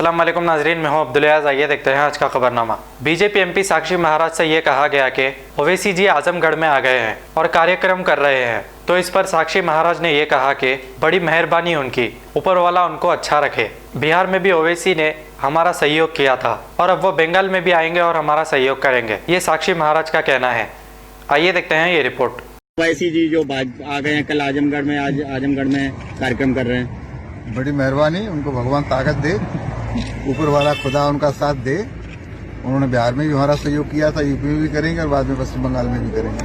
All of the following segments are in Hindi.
अस्सलाम वालेकुम नाजरीन, मैं हूं अब्दुल अयाज। आइए देखते हैं आज का खबरनामा। बीजेपी एमपी साक्षी महाराज से ये कहा गया कि ओवैसी जी आजमगढ़ में आ गए हैं और कार्यक्रम कर रहे हैं, तो इस पर साक्षी महाराज ने ये कहा कि बड़ी मेहरबानी उनकी, ऊपर वाला उनको अच्छा रखे। बिहार में भी ओवैसी ने हमारा सहयोग किया था और अब वो बंगाल में भी आएंगे और हमारा सहयोग करेंगे, ये साक्षी महाराज का कहना है। आइए देखते हैं ये रिपोर्ट। ओवैसी जी जो आ गए हैं कल आजमगढ़ में, आज आजमगढ़ में कार्यक्रम कर रहे हैं। बड़ी मेहरबानी, उनको भगवान ताकत दे, ऊपर वाला खुदा उनका साथ दे। उन्होंने बिहार में भी हमारा सहयोग किया था, यूपी में भी करेंगे और बाद में पश्चिम बंगाल में भी करेंगे।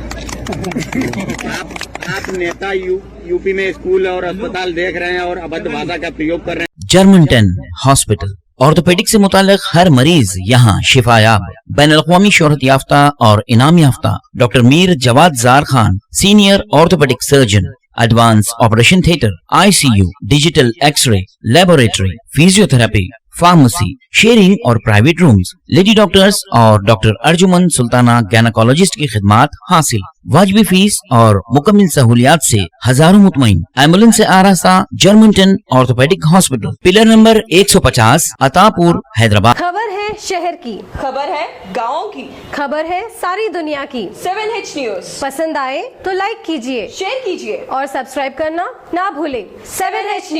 आप नेता यूपी में स्कूल और अस्पताल देख रहे हैं और अभद्र भाषा का प्रयोग कर रहे हैं। जर्मनटन हॉस्पिटल, ऑर्थोपेडिक से मुताल्लिक हर मरीज यहाँ शिफायाब। बैनुल-अक़वामी शोहरत याफ्ता और इनाम याफ्ता doctor Mir Jawad Jar Khan, senior orthopaedic surgeon, advance operation theatre, ICU, digital X-ray, laboratory, physiotherapy, pharmacy, sharing और प्राइवेट रूम्स, लेडी डॉक्टर्स और डॉक्टर अर्जुमन सुल्ताना गैनकोलॉजिस्ट की खिदमात हासिल। वाजिबी फीस और मुकम्मल सहूलियात से हजारों मुतमईन। एम्बुलेंस से आरास्ता Germanten orthopaedic hospital, pillar number 150, Attapur, Hyderabad. खबर है शहर की, खबर है गाँव की, खबर है सारी दुनिया की। 7H न्यूज पसंद आए तो लाइक कीजिए, शेयर कीजिए और सब्सक्राइब करना ना भूले। 7H news.